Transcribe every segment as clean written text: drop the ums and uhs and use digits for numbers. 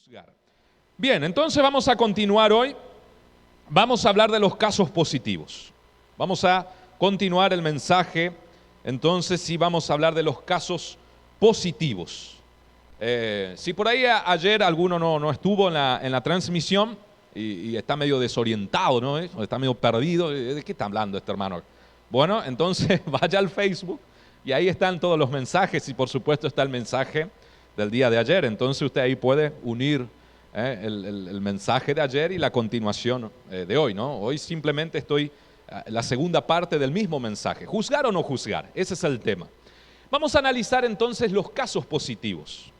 Juzgar. Bien, entonces vamos a continuar hoy. Vamos a hablar de los casos positivos. Vamos a continuar el mensaje. Entonces sí vamos a hablar de los casos positivos. Si por ahí ayer alguno no estuvo en la transmisión y está medio desorientado, ¿no? Está medio perdido. ¿De qué está hablando este hermano? Bueno, entonces vaya al Facebook y ahí están todos los mensajes y por supuesto está el mensaje del día de ayer. Entonces usted ahí puede unir el mensaje de ayer y la continuación de hoy, ¿no? Hoy simplemente estoy la segunda parte del mismo mensaje. ¿Juzgar o no juzgar? Ese es el tema. Vamos a analizar entonces los casos positivos.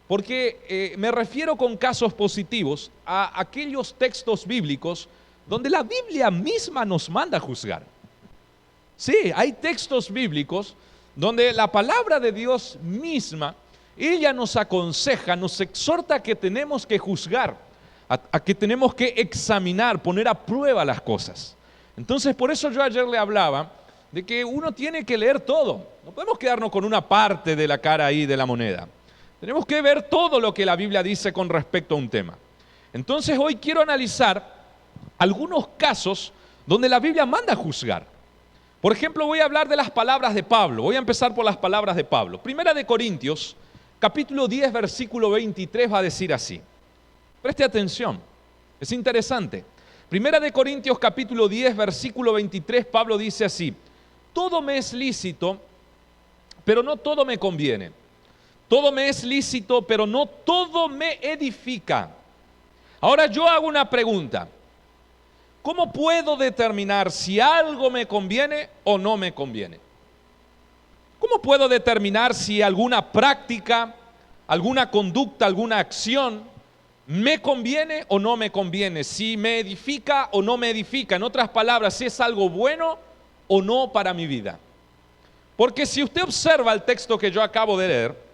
Porque me refiero con casos positivos a aquellos textos bíblicos donde la Biblia misma nos manda a juzgar. Sí, hay textos bíblicos donde la palabra de Dios misma, ella nos aconseja, nos exhorta que tenemos que juzgar, a que tenemos que examinar, poner a prueba las cosas. Entonces, por eso yo ayer le hablaba de que uno tiene que leer todo. No podemos quedarnos con una parte de la cara ahí de la moneda. Tenemos que ver todo lo que la Biblia dice con respecto a un tema. Entonces, hoy quiero analizar algunos casos donde la Biblia manda a juzgar. Por ejemplo, voy a hablar de las palabras de Pablo. Voy a empezar por las palabras de Pablo. Primera de Corintios, capítulo 10, versículo 23 va a decir así. Preste atención, es interesante. Primera de Corintios, capítulo 10, versículo 23, Pablo dice así: todo me es lícito, pero no todo me conviene. Todo me es lícito, pero no todo me edifica. Ahora yo hago una pregunta. ¿Cómo puedo determinar si algo me conviene o no me conviene? ¿Cómo puedo determinar si alguna práctica, alguna conducta, alguna acción me conviene o no me conviene? Si me edifica o no me edifica. En otras palabras, si es algo bueno o no para mi vida. Porque si usted observa el texto que yo acabo de leer,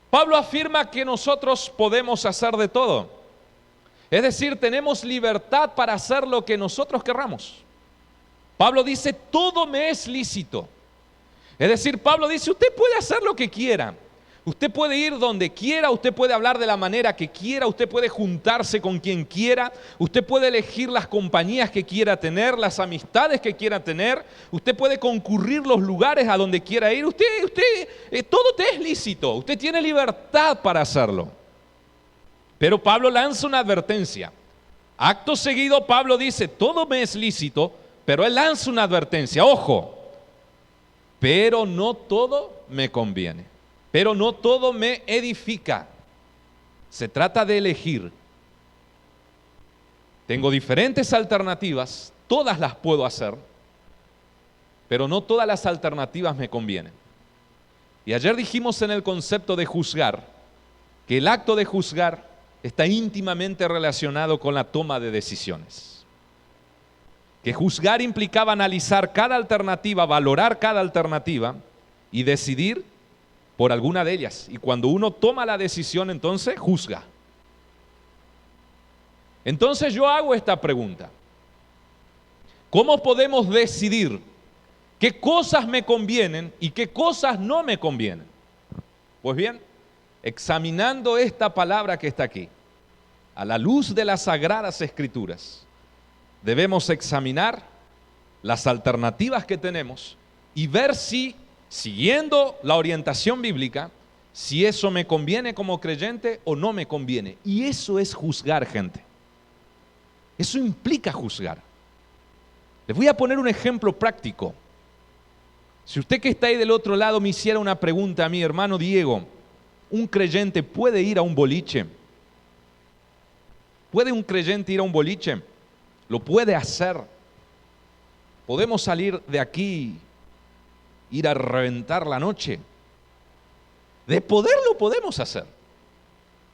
Pablo afirma que nosotros podemos hacer de todo. Es decir, tenemos libertad para hacer lo que nosotros querramos. Pablo dice, todo me es lícito. Es decir, Pablo dice, usted puede hacer lo que quiera. Usted puede ir donde quiera, usted puede hablar de la manera que quiera, usted puede juntarse con quien quiera, usted puede elegir las compañías que quiera tener, las amistades que quiera tener, usted puede concurrir los lugares a donde quiera ir. Todo te es lícito, usted tiene libertad para hacerlo. Pero Pablo lanza una advertencia. Acto seguido Pablo dice, todo me es lícito, pero él lanza una advertencia. Ojo, pero no todo me conviene, pero no todo me edifica. Se trata de elegir. Tengo diferentes alternativas, todas las puedo hacer, pero no todas las alternativas me convienen. Y ayer dijimos en el concepto de juzgar, que el acto de juzgar está íntimamente relacionado con la toma de decisiones. Que juzgar implicaba analizar cada alternativa, valorar cada alternativa y decidir por alguna de ellas. Y cuando uno toma la decisión, entonces juzga. Entonces yo hago esta pregunta. ¿Cómo podemos decidir qué cosas me convienen y qué cosas no me convienen? Pues bien, examinando esta palabra que está aquí, a la luz de las Sagradas Escrituras, debemos examinar las alternativas que tenemos y ver si, siguiendo la orientación bíblica, si eso me conviene como creyente o no me conviene. Y eso es juzgar, gente. Eso implica juzgar. Les voy a poner un ejemplo práctico. Si usted que está ahí del otro lado me hiciera una pregunta a mí, hermano Diego, ¿un creyente puede ir a un boliche? ¿Puede un creyente ir a un boliche? Lo puede hacer. Podemos salir de aquí, ir a reventar la noche. De poderlo podemos hacer.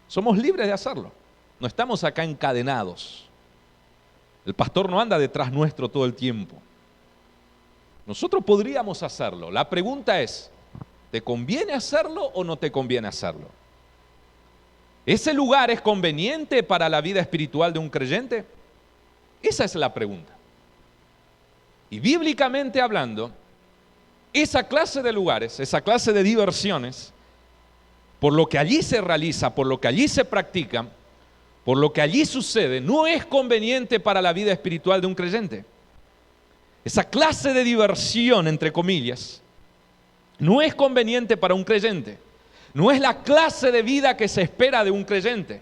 Somos libres de hacerlo. No estamos acá encadenados. El pastor no anda detrás nuestro todo el tiempo. Nosotros podríamos hacerlo. La pregunta es, ¿te conviene hacerlo o no te conviene hacerlo? ¿Ese lugar es conveniente para la vida espiritual de un creyente? Esa es la pregunta. Y bíblicamente hablando, esa clase de lugares, esa clase de diversiones, por lo que allí se realiza, por lo que allí se practica, por lo que allí sucede, no es conveniente para la vida espiritual de un creyente. Esa clase de diversión, entre comillas, no es conveniente para un creyente. No es la clase de vida que se espera de un creyente.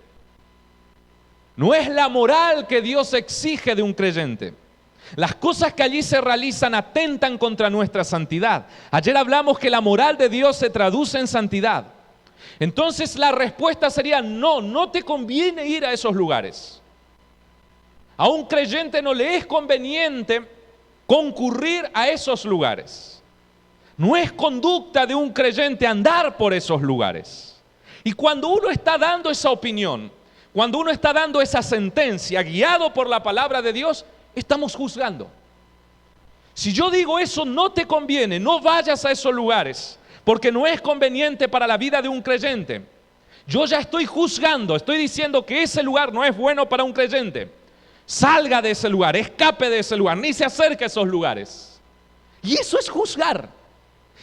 No es la moral que Dios exige de un creyente. Las cosas que allí se realizan atentan contra nuestra santidad. Ayer hablamos que la moral de Dios se traduce en santidad. Entonces la respuesta sería no, no te conviene ir a esos lugares. A un creyente no le es conveniente concurrir a esos lugares. No es conducta de un creyente andar por esos lugares. Y cuando uno está dando esa opinión, cuando uno está dando esa sentencia guiado por la palabra de Dios, estamos juzgando. Si yo digo eso no te conviene, no vayas a esos lugares, porque no es conveniente para la vida de un creyente, yo ya estoy juzgando, estoy diciendo que ese lugar no es bueno para un creyente. Salga de ese lugar, escape de ese lugar, ni se acerque a esos lugares. Y eso es juzgar.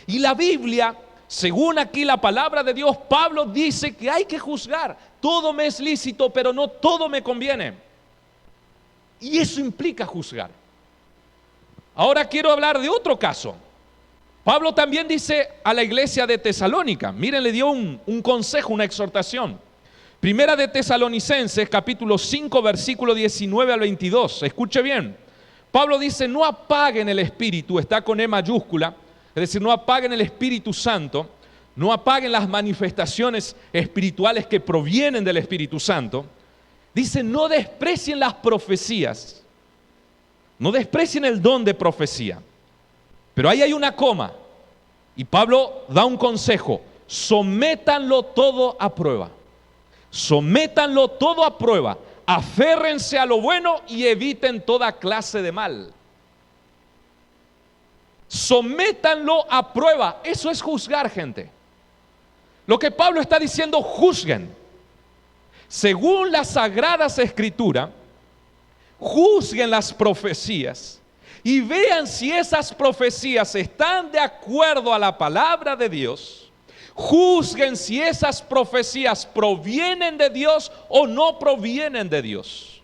Y la Biblia, según aquí la palabra de Dios, Pablo dice que hay que juzgar. Todo me es lícito, pero no todo me conviene. Y eso implica juzgar. Ahora quiero hablar de otro caso. Pablo también dice a la iglesia de Tesalónica, miren, le dio un consejo, una exhortación. Primera de Tesalonicenses, capítulo 5, versículo 19 al 22. Escuche bien. Pablo dice, no apaguen el espíritu, está con E mayúscula, es decir, no apaguen el Espíritu Santo, no apaguen las manifestaciones espirituales que provienen del Espíritu Santo. Dice, no desprecien las profecías, no desprecien el don de profecía. Pero ahí hay una coma, y Pablo da un consejo: sométanlo todo a prueba. Sométanlo todo a prueba, aférrense a lo bueno y eviten toda clase de mal. Sométanlo a prueba, eso es juzgar, gente. Lo que Pablo está diciendo, juzguen. Según las Sagradas Escrituras, juzguen las profecías y vean si esas profecías están de acuerdo a la palabra de Dios. Juzguen si esas profecías provienen de Dios o no provienen de Dios.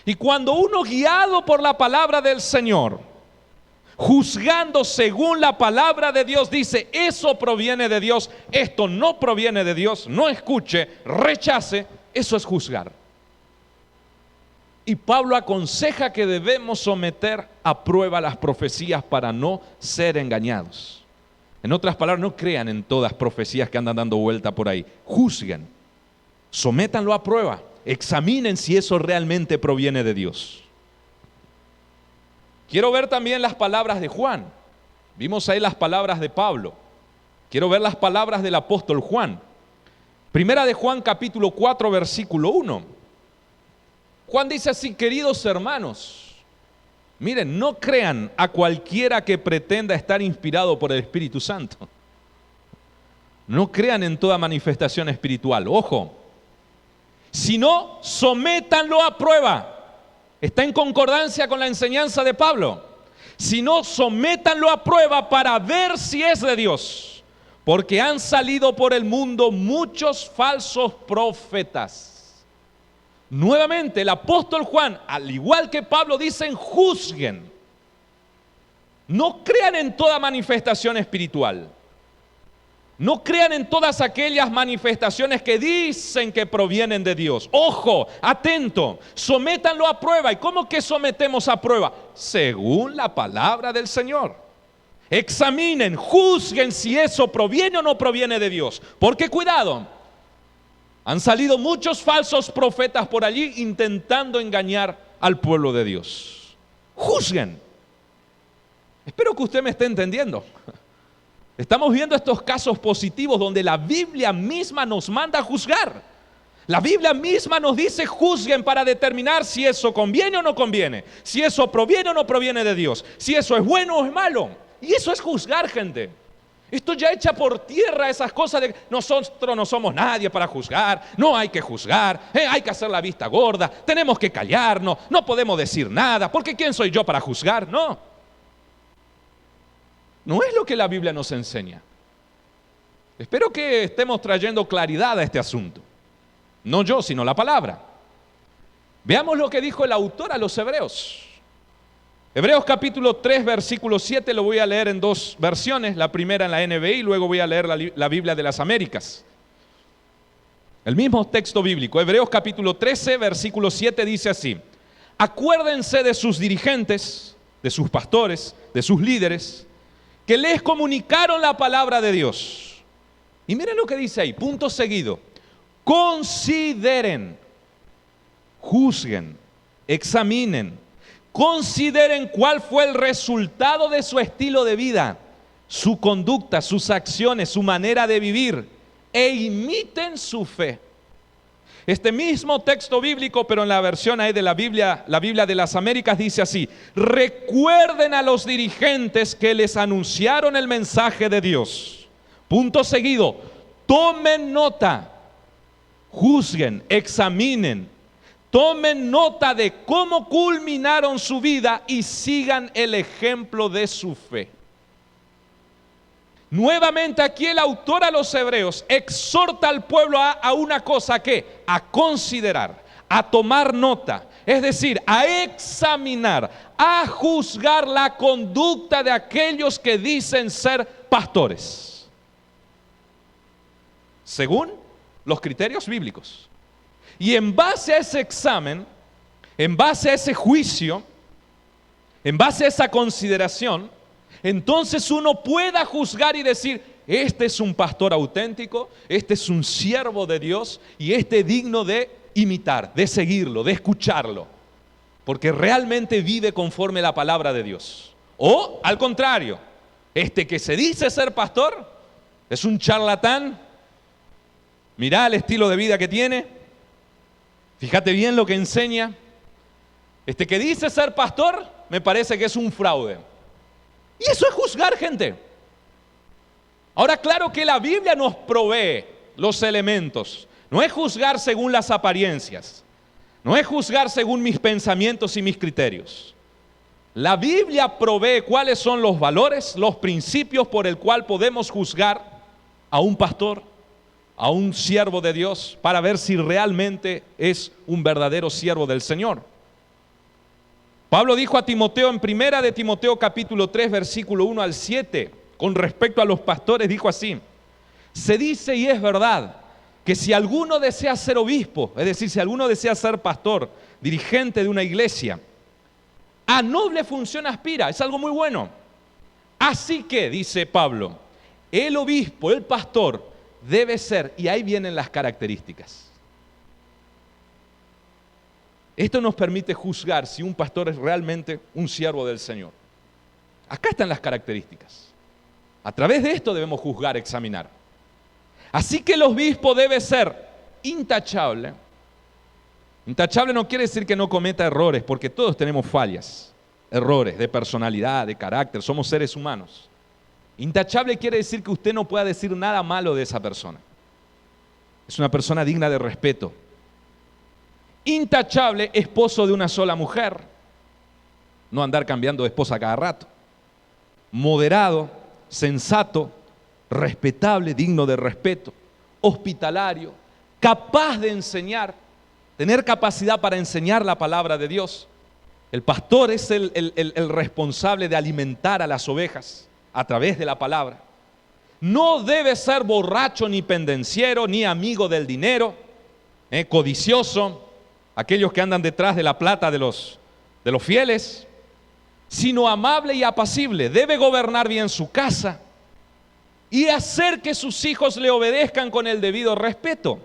Y cuando uno, guiado por la palabra del Señor, juzgando según la palabra de Dios, dice, eso proviene de Dios, esto no proviene de Dios, no escuche, rechace, eso es juzgar. Y Pablo aconseja que debemos someter a prueba las profecías para no ser engañados. En otras palabras, no crean en todas profecías que andan dando vuelta por ahí. Juzguen, sométanlo a prueba, examinen si eso realmente proviene de Dios. Quiero ver también las palabras de Juan. Vimos ahí las palabras de Pablo. Quiero ver las palabras del apóstol Juan. Primera de Juan, capítulo 4, versículo 1. Juan dice así: queridos hermanos, miren, no crean a cualquiera que pretenda estar inspirado por el Espíritu Santo. No crean en toda manifestación espiritual, ojo. Sino, sométanlo a prueba. Está en concordancia con la enseñanza de Pablo. Sino, sométanlo a prueba para ver si es de Dios. Porque han salido por el mundo muchos falsos profetas. Nuevamente el apóstol Juan, al igual que Pablo, dicen: juzguen. No crean en toda manifestación espiritual. No crean en todas aquellas manifestaciones que dicen que provienen de Dios. Ojo, atento, sométanlo a prueba. ¿Y cómo que sometemos a prueba? Según la palabra del Señor. Examinen, juzguen si eso proviene o no proviene de Dios. Porque cuidado, han salido muchos falsos profetas por allí intentando engañar al pueblo de Dios. Juzguen. Espero que usted me esté entendiendo. Estamos viendo estos casos positivos donde la Biblia misma nos manda a juzgar. La Biblia misma nos dice: juzguen para determinar si eso conviene o no conviene, si eso proviene o no proviene de Dios, si eso es bueno o es malo. Y eso es juzgar, gente. Esto ya echa por tierra esas cosas de nosotros no somos nadie para juzgar, no hay que juzgar, hay que hacer la vista gorda, tenemos que callarnos, no podemos decir nada, porque ¿quién soy yo para juzgar? No. No es lo que la Biblia nos enseña. Espero que estemos trayendo claridad a este asunto. No yo, sino la palabra. Veamos lo que dijo el autor a los Hebreos. Hebreos capítulo 3, versículo 7, lo voy a leer en dos versiones, la primera en la NBI y luego voy a leer la Biblia de las Américas. El mismo texto bíblico, Hebreos capítulo 13, versículo 7 dice así: acuérdense de sus dirigentes, de sus pastores, de sus líderes, que les comunicaron la palabra de Dios. Y miren lo que dice ahí, punto seguido: consideren, juzguen, examinen, consideren cuál fue el resultado de su estilo de vida, su conducta, sus acciones, su manera de vivir, e imiten su fe. Este mismo texto bíblico, pero en la versión ahí de la Biblia de las Américas, dice así: recuerden a los dirigentes que les anunciaron el mensaje de Dios. Punto seguido: tomen nota, juzguen, examinen, tomen nota de cómo culminaron su vida y sigan el ejemplo de su fe. Nuevamente aquí el autor a los Hebreos exhorta al pueblo a una cosa, ¿qué? A considerar, a tomar nota, es decir, a examinar, a juzgar la conducta de aquellos que dicen ser pastores, según los criterios bíblicos. Y en base a ese examen, en base a ese juicio, en base a esa consideración, entonces uno pueda juzgar y decir: este es un pastor auténtico, este es un siervo de Dios y este es digno de imitar, de seguirlo, de escucharlo, porque realmente vive conforme la palabra de Dios. O al contrario, este que se dice ser pastor es un charlatán, mirá el estilo de vida que tiene, fíjate bien lo que enseña. Este que dice ser pastor me parece que es un fraude. Y eso es juzgar, gente. Ahora, claro que la Biblia nos provee los elementos. No es juzgar según las apariencias. No es juzgar según mis pensamientos y mis criterios. La Biblia provee cuáles son los valores, los principios por el cual podemos juzgar a un pastor, a un siervo de Dios, para ver si realmente es un verdadero siervo del Señor. Pablo dijo a Timoteo en primera de Timoteo capítulo 3 versículo 1 al 7, con respecto a los pastores, dijo así: se dice y es verdad que si alguno desea ser obispo, es decir, si alguno desea ser pastor, dirigente de una iglesia, a noble función aspira, es algo muy bueno. Así que, dice Pablo, el obispo, el pastor, debe ser, y ahí vienen las características. Esto nos permite juzgar si un pastor es realmente un siervo del Señor. Acá están las características. A través de esto debemos juzgar, examinar. Así que el obispo debe ser intachable. Intachable no quiere decir que no cometa errores, porque todos tenemos fallas, errores de personalidad, de carácter, somos seres humanos. Intachable quiere decir que usted no pueda decir nada malo de esa persona. Es una persona digna de respeto. Intachable, esposo de una sola mujer, no andar cambiando de esposa cada rato. Moderado, sensato, respetable, digno de respeto, hospitalario, capaz de enseñar, tener capacidad para enseñar la palabra de Dios. El pastor es el responsable de alimentar a las ovejas a través de la palabra. No debe ser borracho ni pendenciero, ni amigo del dinero, codicioso, aquellos que andan detrás de la plata de los fieles, sino amable y apacible. Debe gobernar bien su casa y hacer que sus hijos le obedezcan con el debido respeto.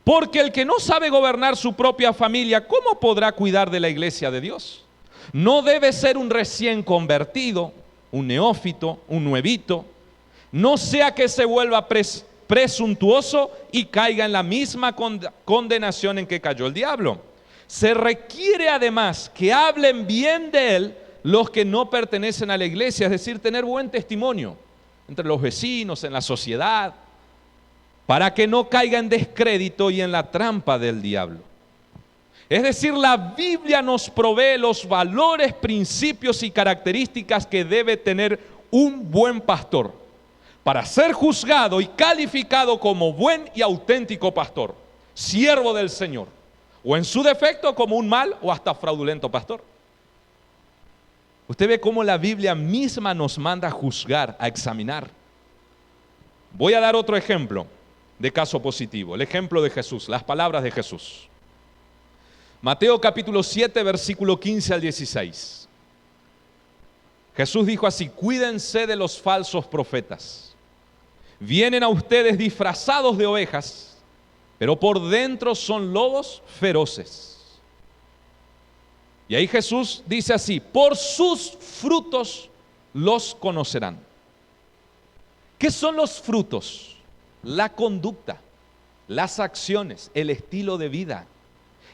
Porque el que no sabe gobernar su propia familia, ¿cómo podrá cuidar de la iglesia de Dios? No debe ser un recién convertido, un neófito, un nuevito, no sea que se vuelva presuntuoso y caiga en la misma condenación en que cayó el diablo. Se requiere además que hablen bien de él los que no pertenecen a la iglesia, es decir, tener buen testimonio entre los vecinos, en la sociedad, para que no caiga en descrédito y en la trampa del diablo. Es decir, la Biblia nos provee los valores, principios y características que debe tener un buen pastor para ser juzgado y calificado como buen y auténtico pastor, siervo del Señor. o en su defecto como un mal o hasta fraudulento pastor. Usted ve cómo la Biblia misma nos manda a juzgar, a examinar. Voy a dar otro ejemplo de caso positivo, el ejemplo de Jesús, las palabras de Jesús. Mateo capítulo 7, versículo 15 al 16. Jesús dijo así: cuídense de los falsos profetas. Vienen a ustedes disfrazados de ovejas, pero por dentro son lobos feroces. Y ahí Jesús dice así: por sus frutos los conocerán. ¿Qué son los frutos? La conducta, las acciones, el estilo de vida.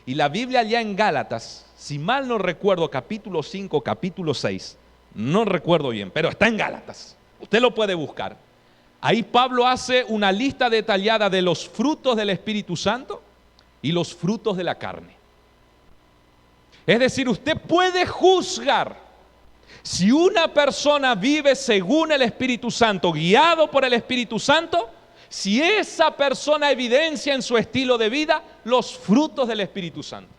Y la Biblia allá en Gálatas, si mal no recuerdo, capítulo 5, capítulo 6, no recuerdo bien, pero está en Gálatas, usted lo puede buscar. Ahí Pablo hace una lista detallada de los frutos del Espíritu Santo y los frutos de la carne. Es decir, usted puede juzgar si una persona vive según el Espíritu Santo, guiado por el Espíritu Santo, si esa persona evidencia en su estilo de vida los frutos del Espíritu Santo.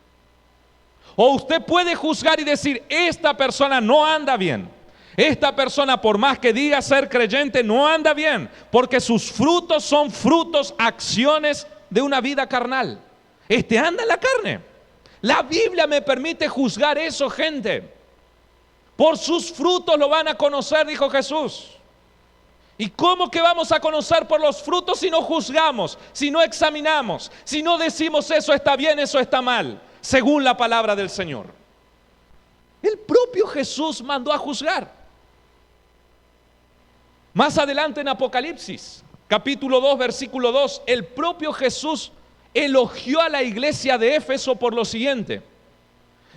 O usted puede juzgar y decir: esta persona no anda bien. Esta persona, por más que diga ser creyente, no anda bien, porque sus frutos son frutos, acciones de una vida carnal. Este anda en la carne. La Biblia me permite juzgar eso, gente. Por sus frutos lo van a conocer, dijo Jesús. ¿Y cómo que vamos a conocer por los frutos si no juzgamos, si no examinamos, si no decimos eso está bien, eso está mal, según la palabra del Señor? El propio Jesús mandó a juzgar. Más adelante en Apocalipsis, capítulo 2, versículo 2, el propio Jesús elogió a la iglesia de Éfeso por lo siguiente.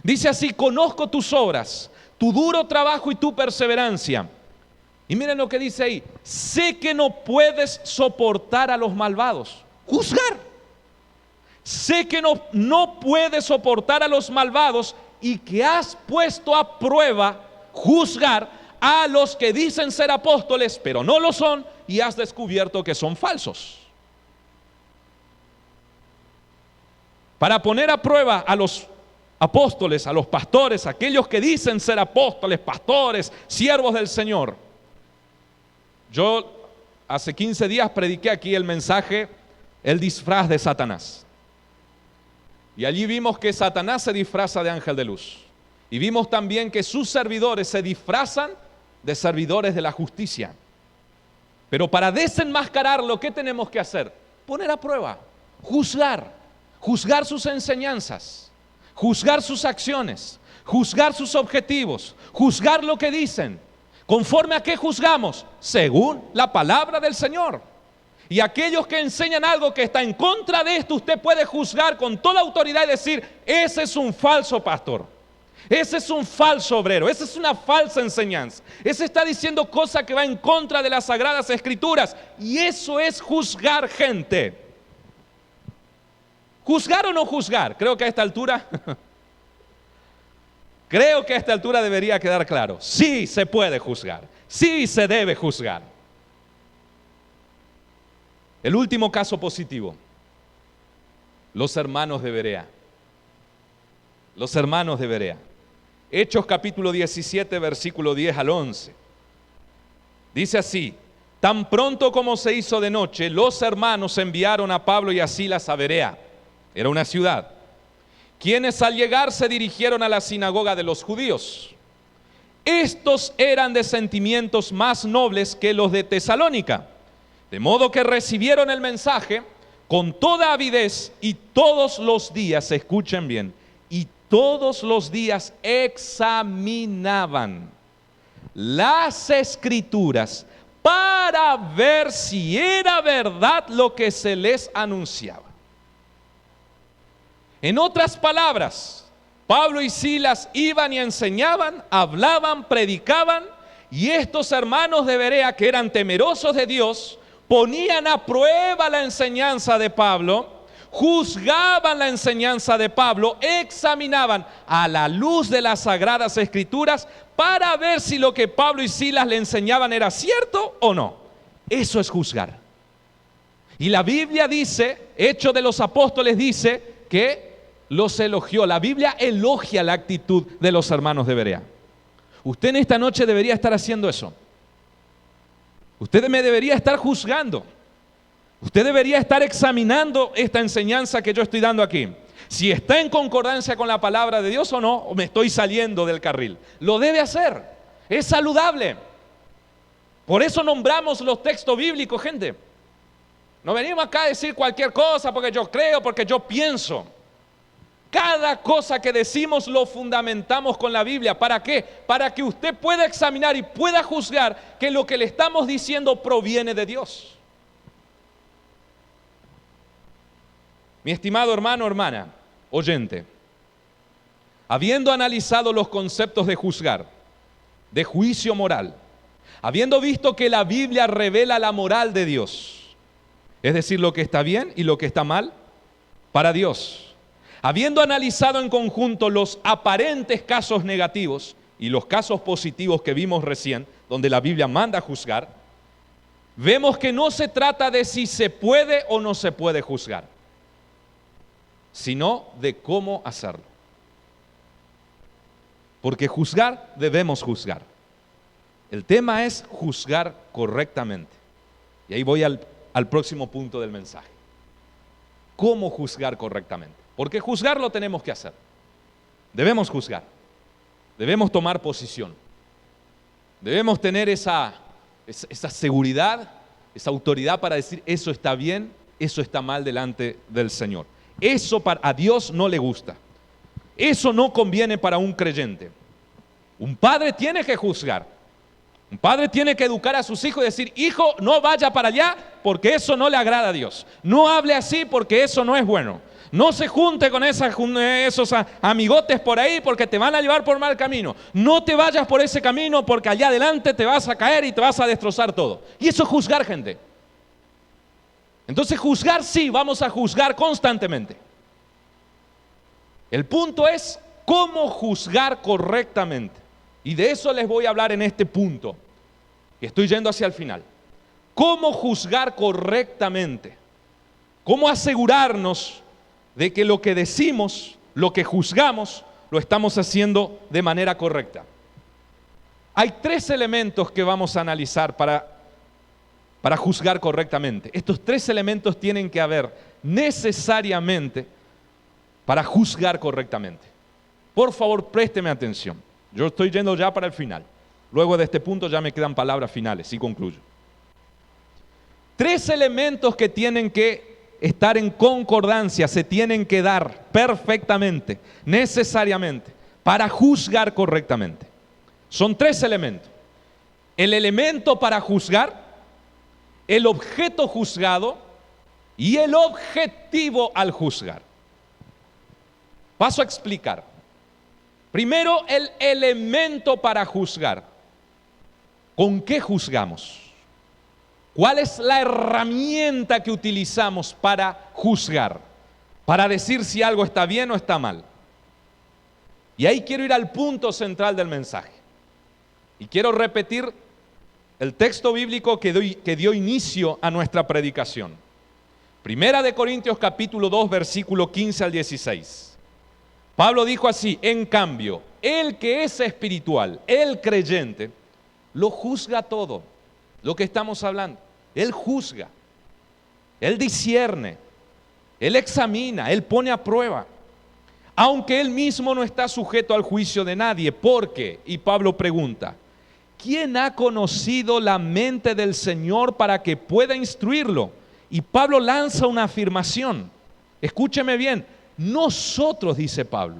Dice así: conozco tus obras, tu duro trabajo y tu perseverancia. Y miren lo que dice ahí: sé que no puedes soportar a los malvados. Juzgar. Sé que no puedes soportar a los malvados y que has puesto a prueba, juzgar a los que dicen ser apóstoles, pero no lo son, y has descubierto que son falsos. Para poner a prueba a los apóstoles, a los pastores, aquellos que dicen ser apóstoles, pastores, siervos del Señor. Yo hace 15 días prediqué aquí el mensaje, el disfraz de Satanás. Y allí vimos que Satanás se disfraza de ángel de luz. Y vimos también que sus servidores se disfrazan de servidores de la justicia. Pero para desenmascararlo, ¿qué tenemos que hacer? Poner a prueba, juzgar sus enseñanzas, juzgar sus acciones, juzgar sus objetivos, juzgar lo que dicen. ¿Conforme a qué juzgamos? Según la palabra del Señor. Y aquellos que enseñan algo que está en contra de esto, usted puede juzgar con toda autoridad y decir: ese es un falso pastor, ese es un falso obrero, esa es una falsa enseñanza, ese está diciendo cosas que va en contra de las Sagradas Escrituras. Y eso es juzgar, gente. ¿Juzgar o no juzgar? Creo que a esta altura debería quedar claro. Sí se puede juzgar, sí se debe juzgar. El último caso positivo: los hermanos de Berea. Los hermanos de Berea. Hechos capítulo 17, versículo 10 al 11. Dice así: tan pronto como se hizo de noche, los hermanos enviaron a Pablo y a Silas a Berea. Era una ciudad. Quienes al llegar se dirigieron a la sinagoga de los judíos. Estos eran de sentimientos más nobles que los de Tesalónica, de modo que recibieron el mensaje con toda avidez y todos los días, escuchen bien, y todos los días examinaban las Escrituras para ver si era verdad lo que se les anunciaba. En otras palabras, Pablo y Silas iban y enseñaban, hablaban, predicaban, y estos hermanos de Berea, que eran temerosos de Dios, ponían a prueba la enseñanza de Pablo, juzgaban la enseñanza de Pablo, examinaban a la luz de las Sagradas Escrituras para ver si lo que Pablo y Silas le enseñaban era cierto o no. Eso es juzgar. Y la Biblia dice, Hechos de los Apóstoles dice que los elogió. La Biblia elogia la actitud de los hermanos de Berea. Usted en esta noche debería estar haciendo eso. Usted me debería estar juzgando. Usted debería estar examinando esta enseñanza que yo estoy dando aquí. Si está en concordancia con la palabra de Dios o no, o me estoy saliendo del carril. Lo debe hacer. Es saludable. Por eso nombramos los textos bíblicos, gente. No venimos acá a decir cualquier cosa porque yo creo, porque yo pienso. Cada cosa que decimos lo fundamentamos con la Biblia. ¿Para qué? Para que usted pueda examinar y pueda juzgar que lo que le estamos diciendo proviene de Dios. Mi estimado hermano, hermana, oyente, habiendo analizado los conceptos de juzgar, de juicio moral, habiendo visto que la Biblia revela la moral de Dios, es decir, lo que está bien y lo que está mal para Dios, habiendo analizado en conjunto los aparentes casos negativos y los casos positivos que vimos recién, donde la Biblia manda a juzgar, vemos que no se trata de si se puede o no se puede juzgar, sino de cómo hacerlo. Porque juzgar, debemos juzgar. El tema es juzgar correctamente. Y ahí voy al próximo punto del mensaje. ¿Cómo juzgar correctamente? Porque juzgar lo tenemos que hacer. Debemos juzgar. Debemos tomar posición. Debemos tener esa seguridad, esa autoridad para decir eso está bien, eso está mal delante del Señor. Eso a Dios no le gusta. Eso no conviene para un creyente. Un padre tiene que juzgar. Un padre tiene que educar a sus hijos y decir, hijo, no vaya para allá porque eso no le agrada a Dios. No hable así porque eso no es bueno. No se junte con esos amigotes por ahí porque te van a llevar por mal camino. No te vayas por ese camino porque allá adelante te vas a caer y te vas a destrozar todo. Y eso es juzgar, gente. Entonces juzgar sí, vamos a juzgar constantemente. El punto es cómo juzgar correctamente. Y de eso les voy a hablar en este punto. Y estoy yendo hacia el final. ¿Cómo juzgar correctamente? ¿Cómo asegurarnos de que lo que decimos, lo que juzgamos, lo estamos haciendo de manera correcta? Hay 3 elementos que vamos a analizar para juzgar correctamente. Estos 3 elementos tienen que haber necesariamente para juzgar correctamente. Por favor, présteme atención. Yo estoy yendo ya para el final. Luego de este punto ya me quedan palabras finales y concluyo. 3 elementos que tienen que estar en concordancia, se tienen que dar perfectamente, necesariamente, para juzgar correctamente. Son 3 elementos. El elemento para juzgar, el objeto juzgado y el objetivo al juzgar. Paso a explicar. Primero, el elemento para juzgar. ¿Con qué juzgamos? ¿Cuál es la herramienta que utilizamos para juzgar? Para decir si algo está bien o está mal. Y ahí quiero ir al punto central del mensaje. Y quiero repetir el texto bíblico que dio inicio a nuestra predicación. Primera de Corintios capítulo 2, versículo 15 al 16. Pablo dijo así: en cambio, el que es espiritual, el creyente, lo juzga todo. Lo que estamos hablando, él juzga, él discierne, él examina, él pone a prueba. Aunque él mismo no está sujeto al juicio de nadie. ¿Por qué? Y Pablo pregunta: ¿quién ha conocido la mente del Señor para que pueda instruirlo? Y Pablo lanza una afirmación. Escúcheme bien. Nosotros, dice Pablo,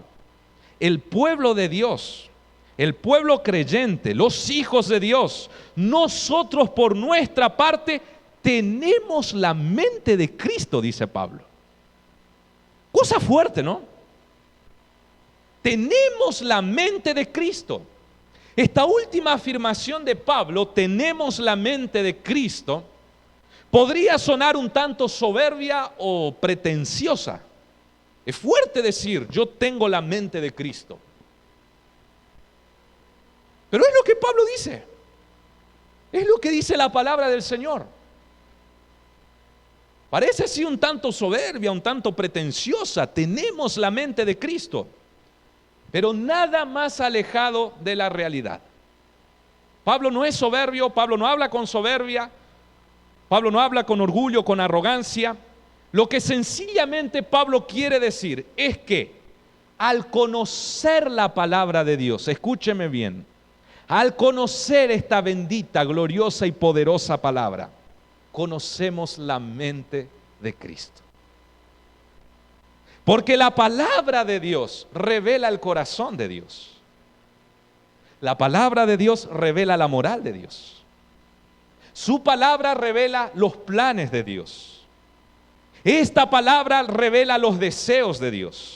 el pueblo de Dios, el pueblo creyente, los hijos de Dios, nosotros por nuestra parte tenemos la mente de Cristo, dice Pablo. Cosa fuerte, ¿no? Tenemos la mente de Cristo. Esta última afirmación de Pablo, tenemos la mente de Cristo, podría sonar un tanto soberbia o pretenciosa. Es fuerte decir, yo tengo la mente de Cristo. Pero es lo que Pablo dice. Es lo que dice la palabra del Señor. Parece así un tanto soberbia, un tanto pretenciosa. Tenemos la mente de Cristo, pero nada más alejado de la realidad. Pablo no es soberbio, Pablo no habla con soberbia, Pablo no habla con orgullo, con arrogancia. Lo que sencillamente Pablo quiere decir es que al conocer la palabra de Dios, escúcheme bien, al conocer esta bendita, gloriosa y poderosa palabra, conocemos la mente de Cristo. Porque la palabra de Dios revela el corazón de Dios. La palabra de Dios revela la moral de Dios. Su palabra revela los planes de Dios. Esta palabra revela los deseos de Dios.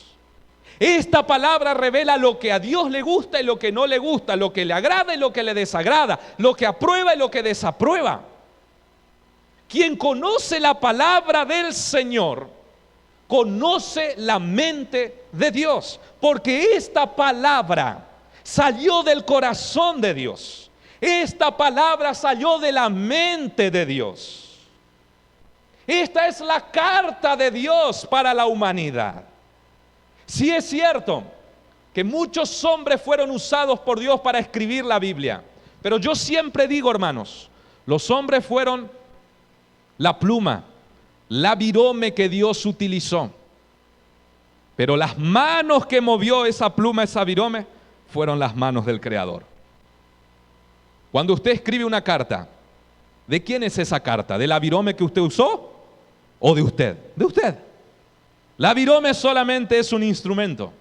Esta palabra revela lo que a Dios le gusta y lo que no le gusta, lo que le agrada y lo que le desagrada, lo que aprueba y lo que desaprueba. Quien conoce la palabra del Señor, conoce la mente de Dios, porque esta palabra salió del corazón de Dios. Esta palabra salió de la mente de Dios. Esta es la carta de Dios para la humanidad. Sí es cierto que muchos hombres fueron usados por Dios para escribir la Biblia, pero yo siempre digo, hermanos, los hombres fueron la pluma, la virome que Dios utilizó, pero las manos que movió esa pluma, esa virome, fueron las manos del Creador. Cuando usted escribe una carta, ¿de quién es esa carta? ¿De la virome que usted usó o de usted? De usted. La virome solamente es un instrumento.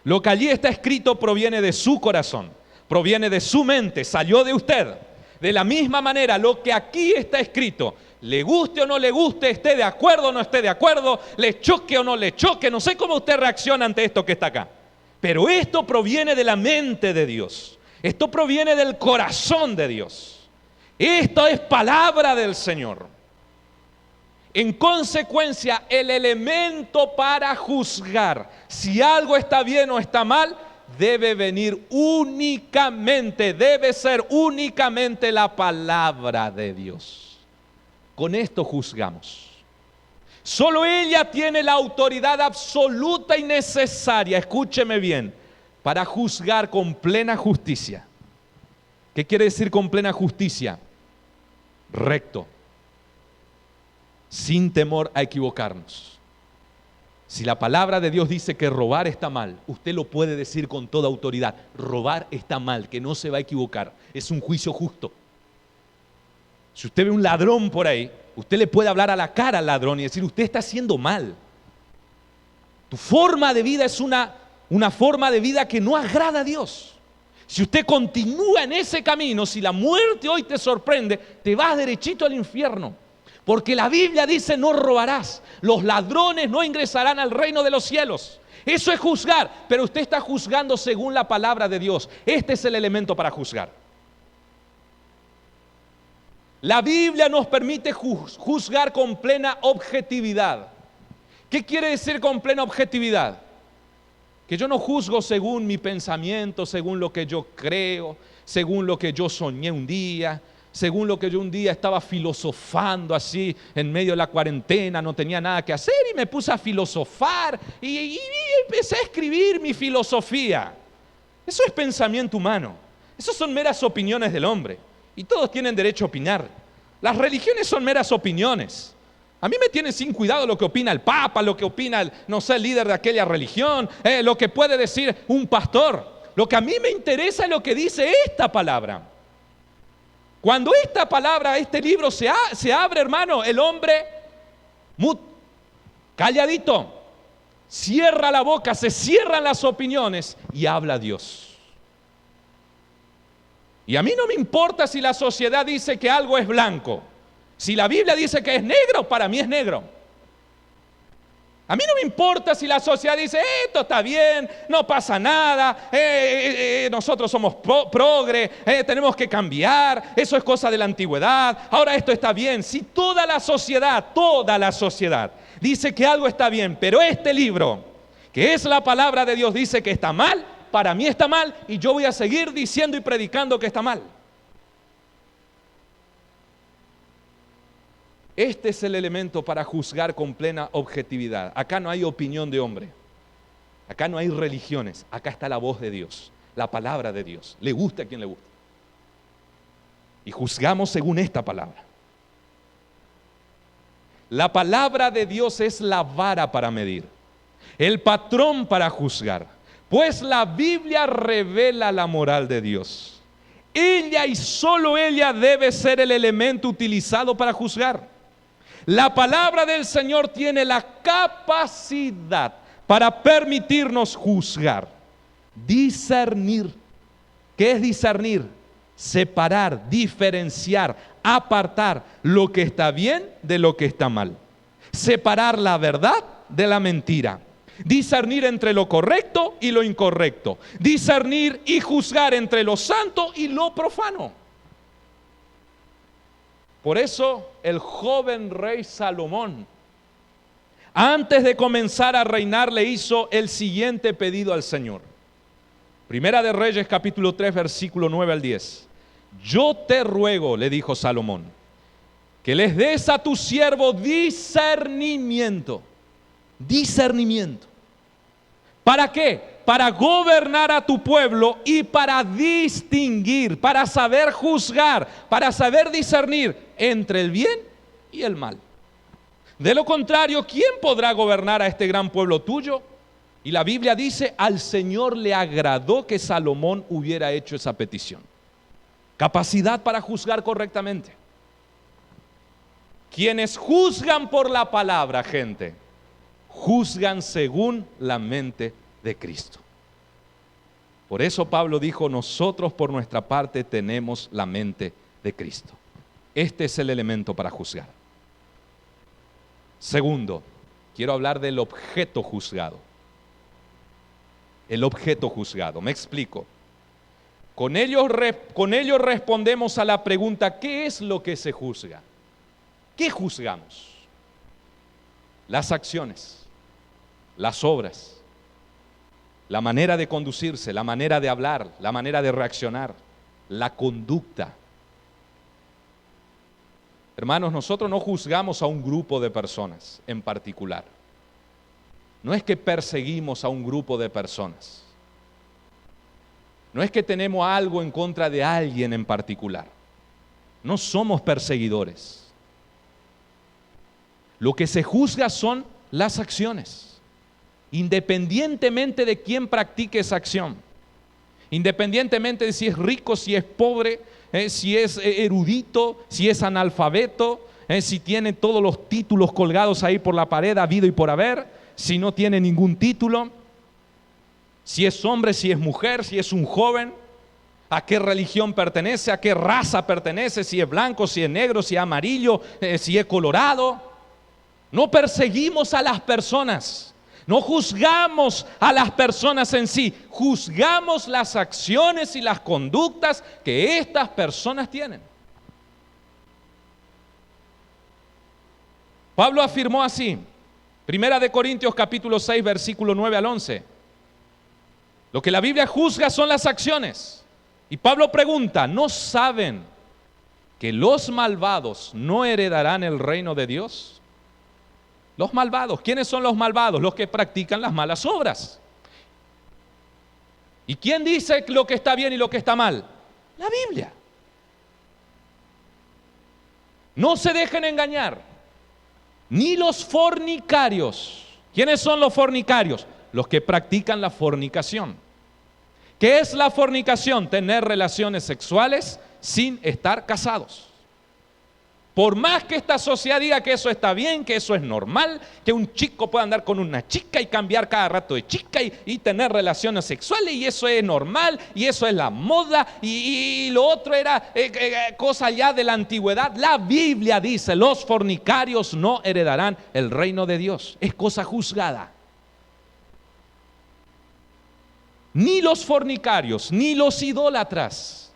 Lo que allí está escrito proviene de su corazón, proviene de su mente, salió de usted. De la misma manera, lo que aquí está escrito, le guste o no le guste, esté de acuerdo o no esté de acuerdo, le choque o no le choque, no sé cómo usted reacciona ante esto que está acá. Pero esto proviene de la mente de Dios. Esto proviene del corazón de Dios. Esto es palabra del Señor. En consecuencia, el elemento para juzgar si algo está bien o está mal debe venir únicamente, debe ser únicamente la palabra de Dios. Con esto juzgamos. Solo ella tiene la autoridad absoluta y necesaria, escúcheme bien, para juzgar con plena justicia. ¿Qué quiere decir con plena justicia? Recto, sin temor a equivocarnos. Si la palabra de Dios dice que robar está mal, usted lo puede decir con toda autoridad. Robar está mal, que no se va a equivocar. Es un juicio justo. Si usted ve un ladrón por ahí, usted le puede hablar a la cara al ladrón y decir, usted está haciendo mal. Tu forma de vida es una forma de vida que no agrada a Dios. Si usted continúa en ese camino, si la muerte hoy te sorprende, te vas derechito al infierno. Porque la Biblia dice, no robarás. Los ladrones no ingresarán al reino de los cielos. Eso es juzgar, pero usted está juzgando según la palabra de Dios. Este es el elemento para juzgar. La Biblia nos permite juzgar con plena objetividad. ¿Qué quiere decir con plena objetividad? Que yo no juzgo según mi pensamiento, según lo que yo creo, según lo que yo soñé un día, según lo que yo un día estaba filosofando así en medio de la cuarentena, no tenía nada que hacer y me puse a filosofar y empecé a escribir mi filosofía. Eso es pensamiento humano. Eso son meras opiniones del hombre. Y todos tienen derecho a opinar. Las religiones son meras opiniones. A mí me tiene sin cuidado lo que opina el Papa, lo que opina el líder de aquella religión, lo que puede decir un pastor. Lo que a mí me interesa es lo que dice esta palabra. Cuando esta palabra, este libro se abre, hermano, el hombre calladito, cierra la boca, se cierran las opiniones y habla Dios. Y a mí no me importa si la sociedad dice que algo es blanco. Si la Biblia dice que es negro, para mí es negro. A mí no me importa si la sociedad dice, esto está bien, no pasa nada, nosotros somos progre, tenemos que cambiar, eso es cosa de la antigüedad, ahora esto está bien. Si toda la sociedad dice que algo está bien, pero este libro, que es la palabra de Dios, dice que está mal, para mí está mal y yo voy a seguir diciendo y predicando que está mal. Este es el elemento para juzgar con plena objetividad. Acá no hay opinión de hombre. Acá no hay religiones. Acá está la voz de Dios, la palabra de Dios. Le gusta a quien le gusta. Y juzgamos según esta palabra. La palabra de Dios es la vara para medir, el patrón para juzgar, pues la Biblia revela la moral de Dios. Ella y solo ella debe ser el elemento utilizado para juzgar. La palabra del Señor tiene la capacidad para permitirnos juzgar, discernir. ¿Qué es discernir? Separar, diferenciar, apartar lo que está bien de lo que está mal. Separar la verdad de la mentira. Discernir entre lo correcto y lo incorrecto. Discernir y juzgar entre lo santo y lo profano. Por eso el joven rey Salomón, antes de comenzar a reinar, le hizo el siguiente pedido al Señor. Primera de Reyes, capítulo 3, versículo 9 al 10. Yo te ruego, le dijo Salomón, que les des a tu siervo discernimiento. Discernimiento. ¿Para qué? Para gobernar a tu pueblo y para distinguir, para saber juzgar, para saber discernir entre el bien y el mal. De lo contrario, ¿quién podrá gobernar a este gran pueblo tuyo? Y la Biblia dice, al Señor le agradó que Salomón hubiera hecho esa petición. Capacidad para juzgar correctamente. Quienes juzgan por la palabra, gente, juzgan según la mente de Cristo. Por eso Pablo dijo, nosotros por nuestra parte tenemos la mente de Cristo. Este es el elemento para juzgar. Segundo, quiero hablar del objeto juzgado. El objeto juzgado, me explico. Con ello respondemos a la pregunta, ¿qué es lo que se juzga? ¿Qué juzgamos? Las acciones, las obras, la manera de conducirse, la manera de hablar, la manera de reaccionar, la conducta. Hermanos, nosotros no juzgamos a un grupo de personas en particular. No es que perseguimos a un grupo de personas. No es que tenemos algo en contra de alguien en particular. No somos perseguidores. Lo que se juzga son las acciones, independientemente de quién practique esa acción, independientemente de si es rico, si es pobre, si es erudito, si es analfabeto, si tiene todos los títulos colgados ahí por la pared, habido y por haber, si no tiene ningún título, si es hombre, si es mujer, si es un joven, a qué religión pertenece, a qué raza pertenece, si es blanco, si es negro, si es amarillo, si es colorado. No perseguimos a las personas, no juzgamos a las personas en sí, juzgamos las acciones y las conductas que estas personas tienen. Pablo afirmó así, Primera de Corintios capítulo 6, versículo 9 al 11. Lo que la Biblia juzga son las acciones. Y Pablo pregunta, ¿no saben que los malvados no heredarán el reino de Dios? Los malvados, ¿quiénes son los malvados? Los que practican las malas obras. ¿Y quién dice lo que está bien y lo que está mal? La Biblia. No se dejen engañar, ni los fornicarios. ¿Quiénes son los fornicarios? Los que practican la fornicación. ¿Qué es la fornicación? Tener relaciones sexuales sin estar casados. Por más que esta sociedad diga que eso está bien, que eso es normal, que un chico pueda andar con una chica y cambiar cada rato de chica y tener relaciones sexuales, y eso es normal, y eso es la moda, y lo otro era cosa ya de la antigüedad. La Biblia dice, los fornicarios no heredarán el reino de Dios. Es cosa juzgada. Ni los fornicarios, ni los idólatras,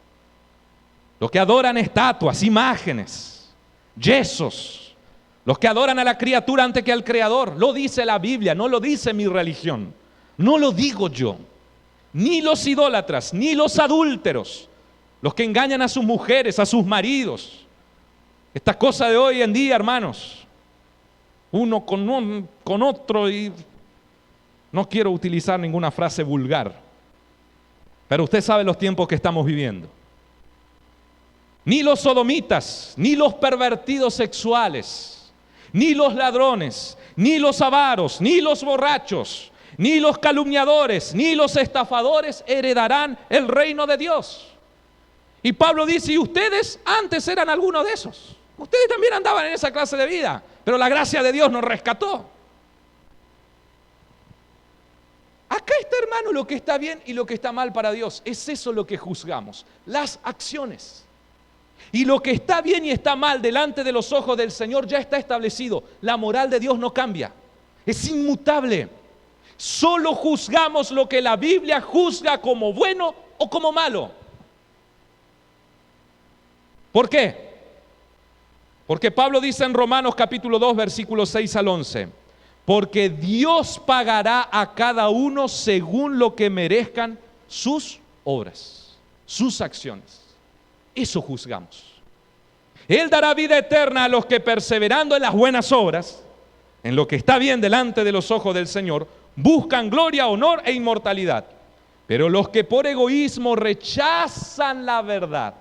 los que adoran estatuas, imágenes, yesos, los que adoran a la criatura antes que al Creador. Lo dice la Biblia, no lo dice mi religión, no lo digo yo. Ni los idólatras, ni los adúlteros, los que engañan a sus mujeres, a sus maridos, Esta cosa de hoy en día, hermanos, uno con otro, y no quiero utilizar ninguna frase vulgar, pero usted sabe los tiempos que estamos viviendo. Ni los sodomitas, ni los pervertidos sexuales, ni los ladrones, ni los avaros, ni los borrachos, ni los calumniadores, ni los estafadores heredarán el reino de Dios. Y Pablo dice, y ustedes antes eran algunos de esos. Ustedes también andaban en esa clase de vida, pero la gracia de Dios nos rescató. Acá está, hermano, lo que está bien y lo que está mal para Dios. Es eso lo que juzgamos, las acciones. Y lo que está bien y está mal delante de los ojos del Señor ya está establecido. La moral de Dios no cambia, es inmutable. Solo juzgamos lo que la Biblia juzga como bueno o como malo. ¿Por qué? Porque Pablo dice en Romanos capítulo 2, versículos 6 al 11, porque Dios pagará a cada uno según lo que merezcan sus obras, sus acciones. Eso juzgamos. Él dará vida eterna a los que perseverando en las buenas obras, en lo que está bien delante de los ojos del Señor, buscan gloria, honor e inmortalidad. Pero los que por egoísmo rechazan la verdad,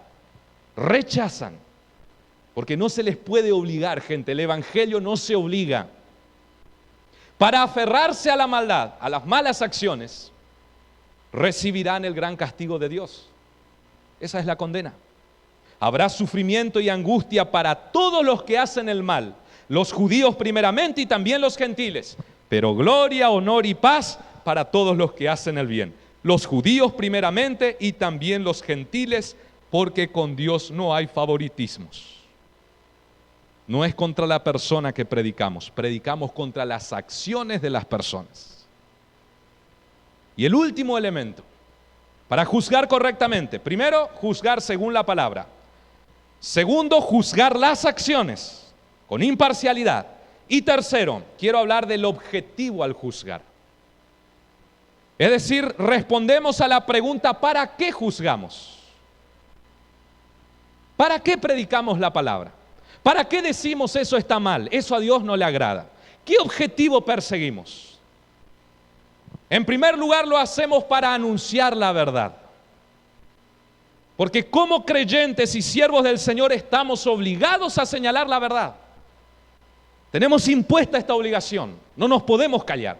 rechazan. Porque no se les puede obligar, gente. El evangelio no se obliga. Para aferrarse a la maldad, a las malas acciones, recibirán el gran castigo de Dios. Esa es la condena. Habrá sufrimiento y angustia para todos los que hacen el mal, los judíos primeramente y también los gentiles. Pero gloria, honor y paz para todos los que hacen el bien. Los judíos primeramente y también los gentiles, porque con Dios no hay favoritismos. No es contra la persona que predicamos, predicamos contra las acciones de las personas. Y el último elemento, para juzgar correctamente, primero, juzgar según la palabra. Segundo, juzgar las acciones con imparcialidad. Y tercero, quiero hablar del objetivo al juzgar. Es decir, respondemos a la pregunta, ¿para qué juzgamos? ¿Para qué predicamos la palabra? ¿Para qué decimos eso está mal? Eso a Dios no le agrada. ¿Qué objetivo perseguimos? En primer lugar, lo hacemos para anunciar la verdad. Porque como creyentes y siervos del Señor estamos obligados a señalar la verdad. Tenemos impuesta esta obligación, no nos podemos callar.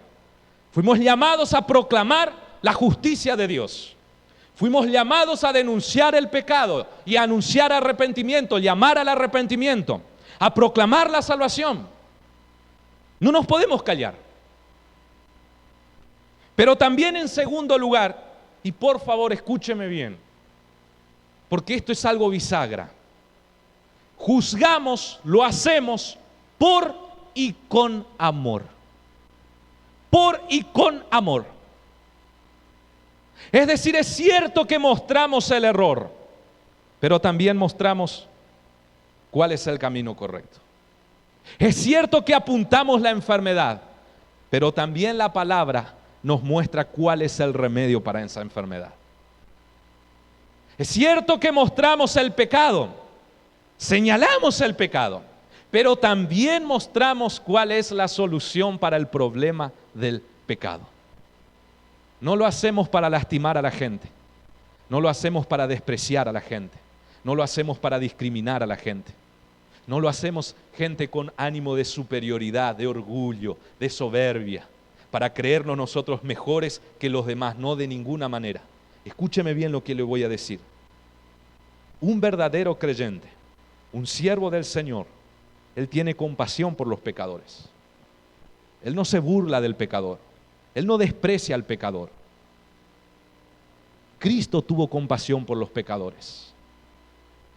Fuimos llamados a proclamar la justicia de Dios. Fuimos llamados a denunciar el pecado y a anunciar arrepentimiento, llamar al arrepentimiento, a proclamar la salvación. No nos podemos callar. Pero también en segundo lugar, y por favor escúcheme bien, porque esto es algo bisagra. Juzgamos, lo hacemos por y con amor. Por y con amor. Es decir, es cierto que mostramos el error, pero también mostramos cuál es el camino correcto. Es cierto que apuntamos la enfermedad, pero también la palabra nos muestra cuál es el remedio para esa enfermedad. Es cierto que mostramos el pecado, señalamos el pecado, pero también mostramos cuál es la solución para el problema del pecado. No lo hacemos para lastimar a la gente, no lo hacemos para despreciar a la gente, no lo hacemos para discriminar a la gente, no lo hacemos, gente, con ánimo de superioridad, de orgullo, de soberbia, para creernos nosotros mejores que los demás, no, de ninguna manera. Escúcheme bien lo que le voy a decir. Un verdadero creyente, un siervo del Señor, él tiene compasión por los pecadores. Él no se burla del pecador. Él no desprecia al pecador. Cristo tuvo compasión por los pecadores.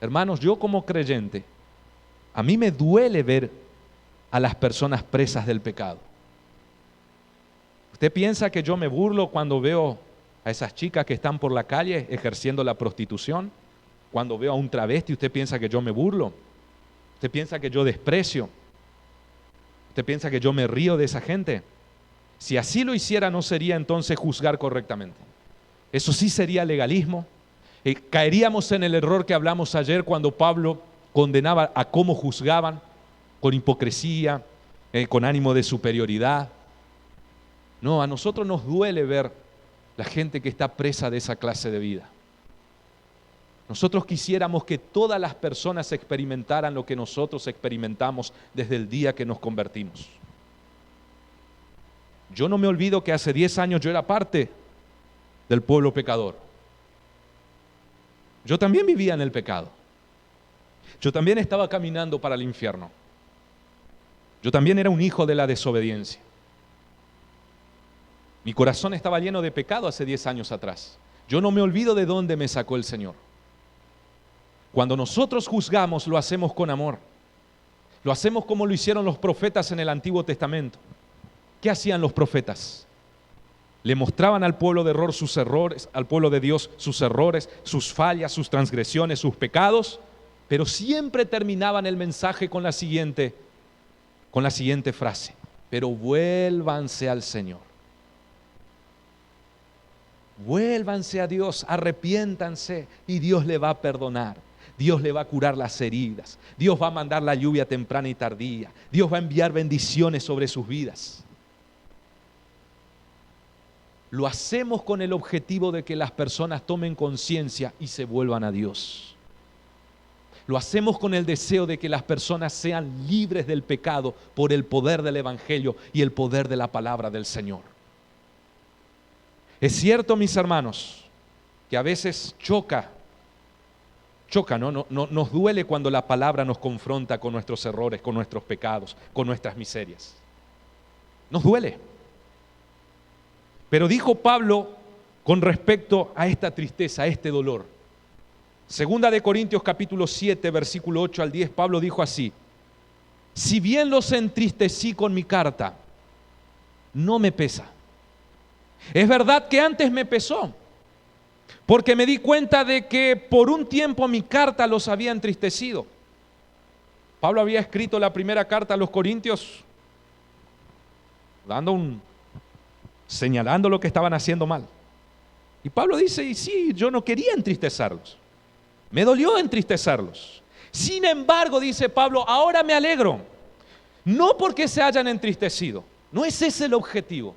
Hermanos, yo como creyente, a mí me duele ver a las personas presas del pecado. ¿Usted piensa que yo me burlo cuando veo a esas chicas que están por la calle ejerciendo la prostitución? Cuando veo a un travesti, ¿usted piensa que yo me burlo? ¿Usted piensa que yo desprecio? ¿Usted piensa que yo me río de esa gente? Si así lo hiciera, no sería entonces juzgar correctamente. Eso sí sería legalismo. Caeríamos en el error que hablamos ayer cuando Pablo condenaba a cómo juzgaban, con hipocresía, con ánimo de superioridad. No, a nosotros nos duele ver la gente que está presa de esa clase de vida. Nosotros quisiéramos que todas las personas experimentaran lo que nosotros experimentamos desde el día que nos convertimos. Yo no me olvido que hace 10 años yo era parte del pueblo pecador. Yo también vivía en el pecado. Yo también estaba caminando para el infierno. Yo también era un hijo de la desobediencia. Mi corazón estaba lleno de pecado hace 10 años atrás. Yo no me olvido de dónde me sacó el Señor. Cuando nosotros juzgamos, lo hacemos con amor. Lo hacemos como lo hicieron los profetas en el Antiguo Testamento. ¿Qué hacían los profetas? Le mostraban al pueblo de error sus errores, al pueblo de Dios sus errores, sus fallas, sus transgresiones, sus pecados, pero siempre terminaban el mensaje con la siguiente frase: pero vuélvanse al Señor. Vuélvanse a Dios, arrepiéntanse y Dios le va a perdonar. Dios le va a curar las heridas. Dios va a mandar la lluvia temprana y tardía. Dios va a enviar bendiciones sobre sus vidas. Lo hacemos con el objetivo de que las personas tomen conciencia y se vuelvan a Dios. Lo hacemos con el deseo de que las personas sean libres del pecado por el poder del Evangelio y el poder de la palabra del Señor. Es cierto, mis hermanos, que a veces choca, ¿no? Nos duele cuando la palabra nos confronta con nuestros errores, con nuestros pecados, con nuestras miserias. Nos duele. Pero dijo Pablo con respecto a esta tristeza, a este dolor. Segunda de Corintios capítulo 7, versículo 8 al 10, Pablo dijo así: si bien los entristecí con mi carta, no me pesa. Es verdad que antes me pesó, porque me di cuenta de que por un tiempo mi carta los había entristecido. Pablo había escrito la primera carta a los Corintios señalando lo que estaban haciendo mal. Y Pablo dice, y sí, yo no quería entristecerlos. Me dolió entristecerlos. Sin embargo, dice Pablo, ahora me alegro. No porque se hayan entristecido, no es ese el objetivo,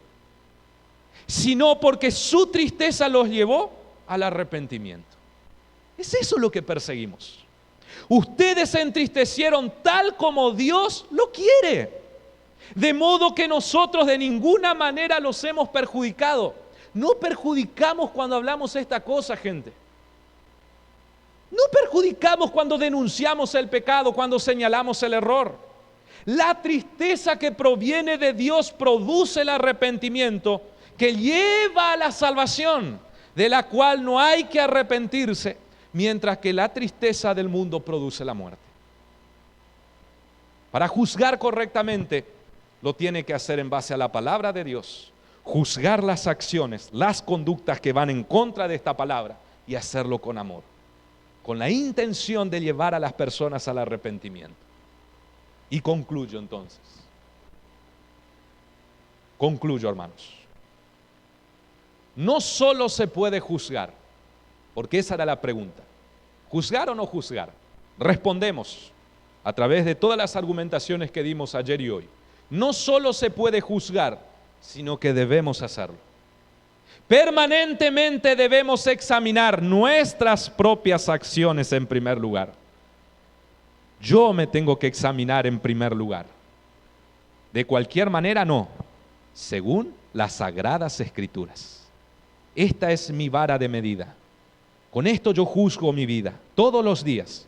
sino porque su tristeza los llevó al arrepentimiento. Es eso lo que perseguimos. Ustedes se entristecieron tal como Dios lo quiere. De modo que nosotros de ninguna manera los hemos perjudicado. No perjudicamos cuando hablamos esta cosa, gente. No perjudicamos cuando denunciamos el pecado, cuando señalamos el error. La tristeza que proviene de Dios produce el arrepentimiento que lleva a la salvación, de la cual no hay que arrepentirse, mientras que la tristeza del mundo produce la muerte. Para juzgar correctamente, lo tiene que hacer en base a la palabra de Dios, juzgar las acciones, las conductas que van en contra de esta palabra y hacerlo con amor, con la intención de llevar a las personas al arrepentimiento. Y concluyo entonces. Concluyo, hermanos. No solo se puede juzgar, porque esa era la pregunta. ¿Juzgar o no juzgar? Respondemos a través de todas las argumentaciones que dimos ayer y hoy. No solo se puede juzgar, sino que debemos hacerlo. Permanentemente debemos examinar nuestras propias acciones en primer lugar. Yo me tengo que examinar en primer lugar. De cualquier manera no, según las Sagradas Escrituras. Esta es mi vara de medida. Con esto yo juzgo mi vida todos los días.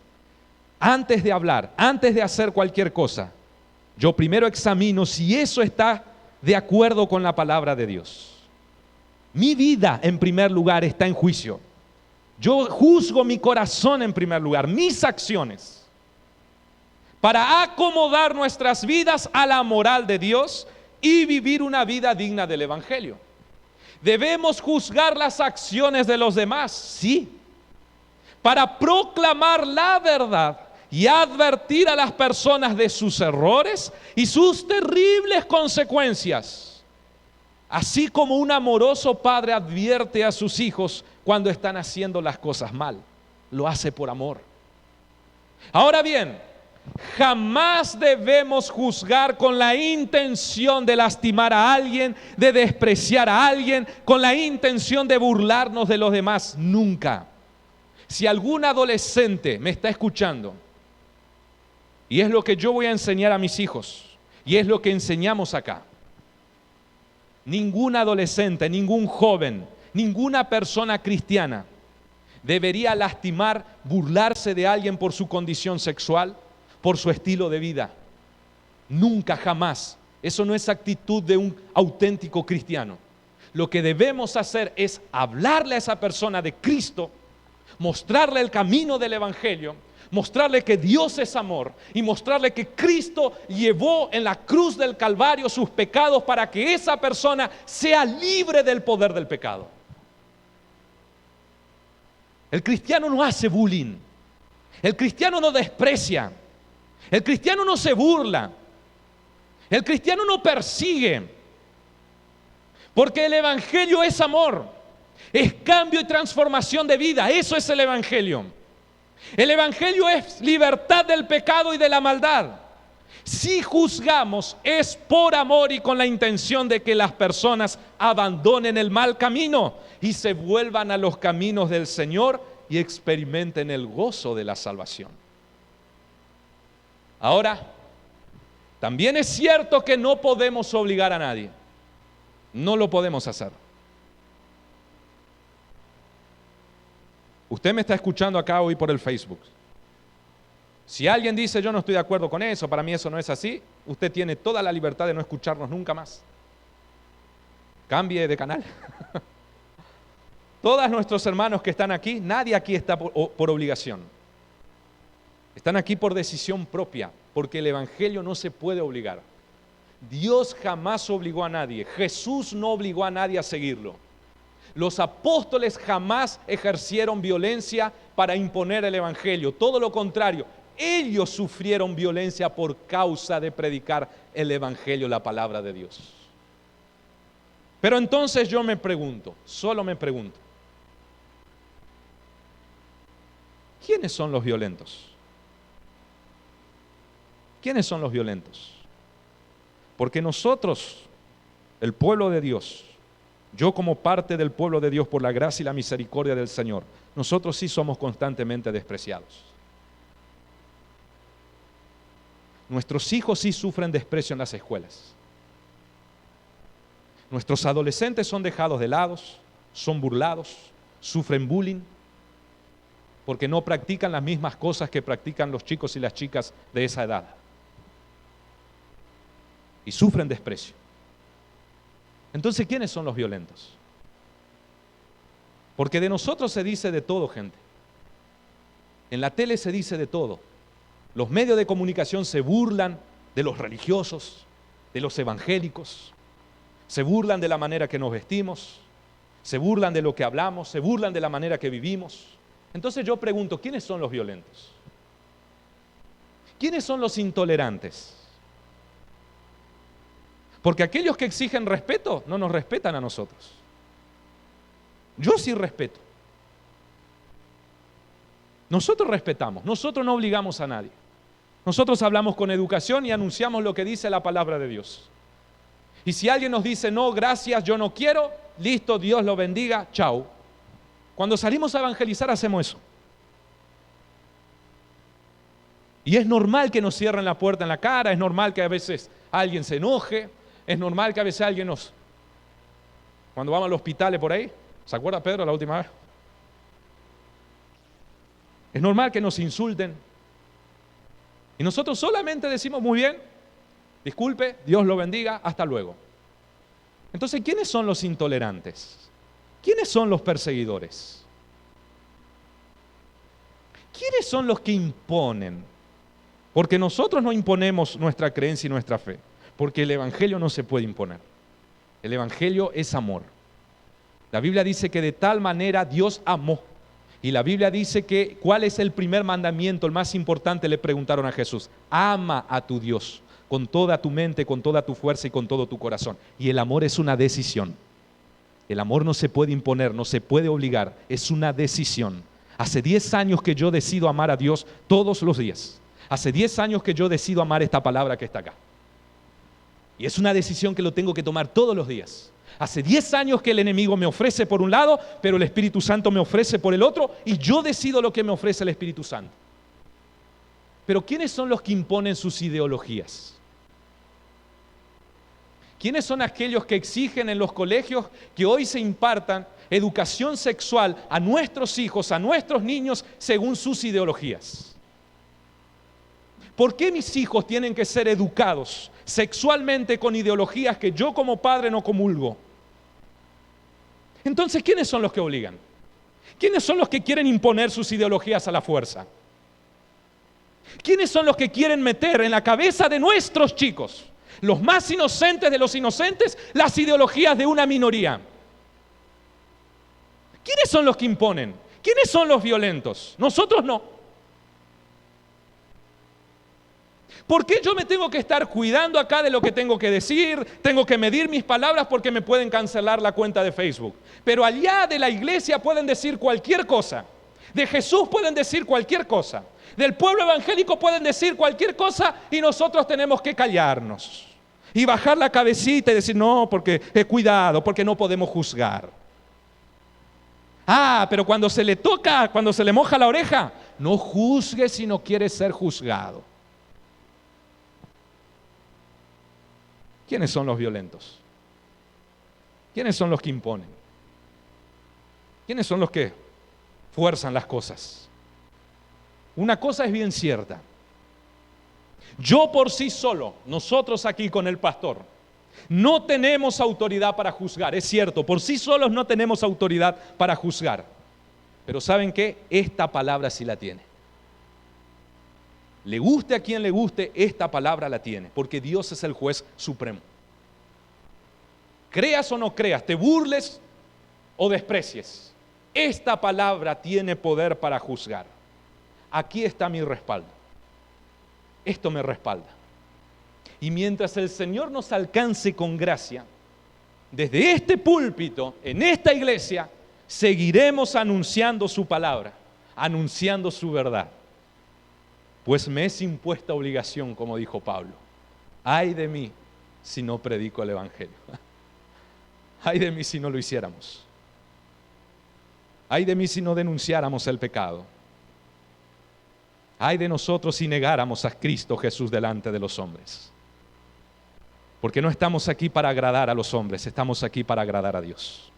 Antes de hablar, antes de hacer cualquier cosa, yo primero examino si eso está de acuerdo con la palabra de Dios. Mi vida en primer lugar está en juicio. Yo juzgo mi corazón en primer lugar, mis acciones, para acomodar nuestras vidas a la moral de Dios y vivir una vida digna del Evangelio. ¿Debemos juzgar las acciones de los demás? Sí. Para proclamar la verdad y advertir a las personas de sus errores y sus terribles consecuencias. Así como un amoroso padre advierte a sus hijos cuando están haciendo las cosas mal. Lo hace por amor. Ahora bien, jamás debemos juzgar con la intención de lastimar a alguien, de despreciar a alguien, con la intención de burlarnos de los demás. Nunca. Si algún adolescente me está escuchando, y es lo que yo voy a enseñar a mis hijos, y es lo que enseñamos acá, ningún adolescente, ningún joven, ninguna persona cristiana debería lastimar, burlarse de alguien por su condición sexual, por su estilo de vida. Nunca, jamás. Eso no es actitud de un auténtico cristiano. Lo que debemos hacer es hablarle a esa persona de Cristo, mostrarle el camino del Evangelio, mostrarle que Dios es amor y mostrarle que Cristo llevó en la cruz del Calvario sus pecados para que esa persona sea libre del poder del pecado. El cristiano no hace bullying, el cristiano no desprecia, el cristiano no se burla, el cristiano no persigue, porque el Evangelio es amor, es cambio y transformación de vida. Eso es el Evangelio. El Evangelio es libertad del pecado y de la maldad. Si juzgamos es por amor y con la intención de que las personas abandonen el mal camino y se vuelvan a los caminos del Señor y experimenten el gozo de la salvación. Ahora, también es cierto que no podemos obligar a nadie. No lo podemos hacer. Usted me está escuchando acá hoy por el Facebook. Si alguien dice yo no estoy de acuerdo con eso, para mí eso no es así, usted tiene toda la libertad de no escucharnos nunca más. Cambie de canal. Todos nuestros hermanos que están aquí, nadie aquí está por obligación. Están aquí por decisión propia, porque el Evangelio no se puede obligar. Dios jamás obligó a nadie. Jesús no obligó a nadie a seguirlo. Los apóstoles jamás ejercieron violencia para imponer el Evangelio. Todo lo contrario, ellos sufrieron violencia por causa de predicar el Evangelio, la palabra de Dios. Pero entonces yo me pregunto, solo me pregunto, ¿quiénes son los violentos? ¿Quiénes son los violentos? Porque nosotros, el pueblo de Dios, yo como parte del pueblo de Dios por la gracia y la misericordia del Señor, nosotros sí somos constantemente despreciados. Nuestros hijos sí sufren desprecio en las escuelas. Nuestros adolescentes son dejados de lado, son burlados, sufren bullying, porque no practican las mismas cosas que practican los chicos y las chicas de esa edad. Y sufren desprecio. Entonces, ¿quiénes son los violentos? Porque de nosotros se dice de todo, gente. En la tele se dice de todo. Los medios de comunicación se burlan de los religiosos, de los evangélicos. Se burlan de la manera que nos vestimos. Se burlan de lo que hablamos. Se burlan de la manera que vivimos. Entonces yo pregunto, ¿quiénes son los violentos? ¿Quiénes son los intolerantes? Porque aquellos que exigen respeto no nos respetan a nosotros. Yo sí respeto. Nosotros respetamos, nosotros no obligamos a nadie. Nosotros hablamos con educación y anunciamos lo que dice la palabra de Dios. Y si alguien nos dice, no, gracias, yo no quiero, listo, Dios lo bendiga, chao. Cuando salimos a evangelizar hacemos eso. Y es normal que nos cierren la puerta en la cara, es normal que a veces alguien se enoje, es normal que a veces alguien cuando vamos al hospital por ahí, ¿se acuerda Pedro la última vez? Es normal que nos insulten. Y nosotros solamente decimos muy bien, disculpe, Dios lo bendiga, hasta luego. Entonces, ¿quiénes son los intolerantes? ¿Quiénes son los perseguidores? ¿Quiénes son los que imponen? Porque nosotros no imponemos nuestra creencia y nuestra fe, porque el Evangelio no se puede imponer. El Evangelio es amor. La Biblia dice que de tal manera Dios amó. Y la Biblia dice que, ¿cuál es el primer mandamiento, el más importante? Le preguntaron a Jesús. Ama a tu Dios con toda tu mente, con toda tu fuerza y con todo tu corazón. Y el amor es una decisión. El amor no se puede imponer, no se puede obligar, es una decisión. Hace 10 años que yo decido amar a Dios todos los días. Hace 10 años que yo decido amar esta palabra que está acá. Y es una decisión que lo tengo que tomar todos los días. Hace 10 años que el enemigo me ofrece por un lado, pero el Espíritu Santo me ofrece por el otro, y yo decido lo que me ofrece el Espíritu Santo. Pero ¿quiénes son los que imponen sus ideologías? ¿Quiénes son aquellos que exigen en los colegios que hoy se impartan educación sexual a nuestros hijos, a nuestros niños, según sus ideologías? ¿Por qué mis hijos tienen que ser educados sexualmente con ideologías que yo como padre no comulgo? Entonces, ¿quiénes son los que obligan? ¿Quiénes son los que quieren imponer sus ideologías a la fuerza? ¿Quiénes son los que quieren meter en la cabeza de nuestros chicos, los más inocentes de los inocentes, las ideologías de una minoría? ¿Quiénes son los que imponen? ¿Quiénes son los violentos? Nosotros no. ¿Por qué yo me tengo que estar cuidando acá de lo que tengo que decir? Tengo que medir mis palabras porque me pueden cancelar la cuenta de Facebook. Pero allá de la iglesia pueden decir cualquier cosa. De Jesús pueden decir cualquier cosa. Del pueblo evangélico pueden decir cualquier cosa y nosotros tenemos que callarnos. Y bajar la cabecita y decir, no, porque cuidado, porque no podemos juzgar. Pero cuando se le toca, cuando se le moja la oreja, no juzgue si no quiere ser juzgado. ¿Quiénes son los violentos? ¿Quiénes son los que imponen? ¿Quiénes son los que fuerzan las cosas? Una cosa es bien cierta. Yo por sí solo, nosotros aquí con el pastor, no tenemos autoridad para juzgar. Es cierto, por sí solos no tenemos autoridad para juzgar. Pero ¿saben qué? Esta palabra sí la tiene. Le guste a quien le guste, esta palabra la tiene, porque Dios es el juez supremo. Creas o no creas, te burles o desprecies, esta palabra tiene poder para juzgar. Aquí está mi respaldo. Esto me respalda. Y mientras el Señor nos alcance con gracia, desde este púlpito, en esta iglesia, seguiremos anunciando su palabra, anunciando su verdad. Pues me es impuesta obligación, como dijo Pablo. Ay de mí si no predico el evangelio. Ay de mí si no lo hiciéramos. Ay de mí si no denunciáramos el pecado. Ay de nosotros si negáramos a Cristo Jesús delante de los hombres. Porque no estamos aquí para agradar a los hombres, estamos aquí para agradar a Dios.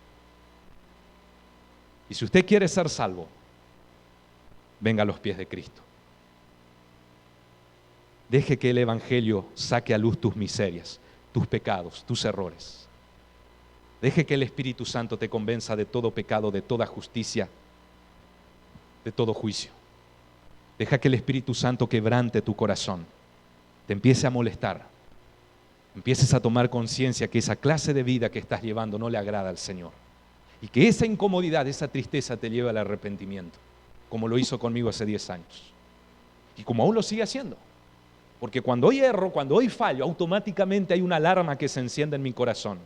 Y si usted quiere ser salvo, venga a los pies de Cristo. Deje que el evangelio saque a luz tus miserias, tus pecados, tus errores. Deje que el Espíritu Santo te convenza de todo pecado, de toda justicia, de todo juicio. Deja que el Espíritu Santo quebrante tu corazón, te empiece a molestar, empieces a tomar conciencia que esa clase de vida que estás llevando no le agrada al Señor. Y que esa incomodidad, esa tristeza te lleve al arrepentimiento, como lo hizo conmigo hace 10 años. Y como aún lo sigue haciendo. Porque cuando hoy erro, cuando hoy fallo, automáticamente hay una alarma que se enciende en mi corazón.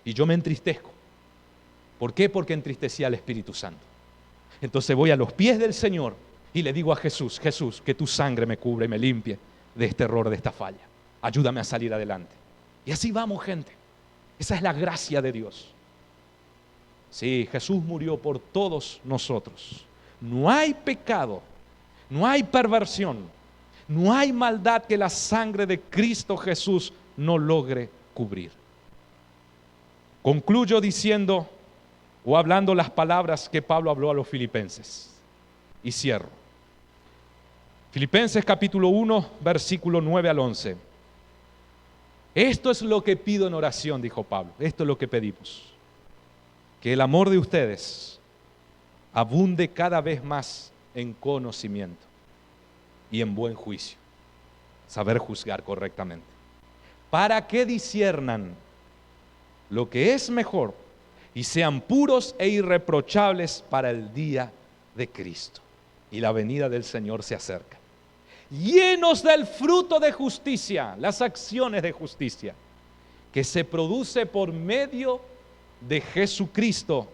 Y yo me entristezco. ¿Por qué? Porque entristecí al Espíritu Santo. Entonces voy a los pies del Señor y le digo a Jesús, Jesús, que tu sangre me cubra y me limpie de este error, de esta falla. Ayúdame a salir adelante. Y así vamos, gente. Esa es la gracia de Dios. Sí, Jesús murió por todos nosotros. No hay pecado, no hay perversión, no hay maldad que la sangre de Cristo Jesús no logre cubrir. Concluyo diciendo o hablando las palabras que Pablo habló a los filipenses. Y cierro. Filipenses capítulo 1, versículo 9 al 11. Esto es lo que pido en oración, dijo Pablo. Esto es lo que pedimos. Que el amor de ustedes abunde cada vez más en conocimiento y en buen juicio. Saber juzgar correctamente. Para que disciernan lo que es mejor y sean puros e irreprochables para el día de Cristo. Y la venida del Señor se acerca. Llenos del fruto de justicia, las acciones de justicia, que se produce por medio de Jesucristo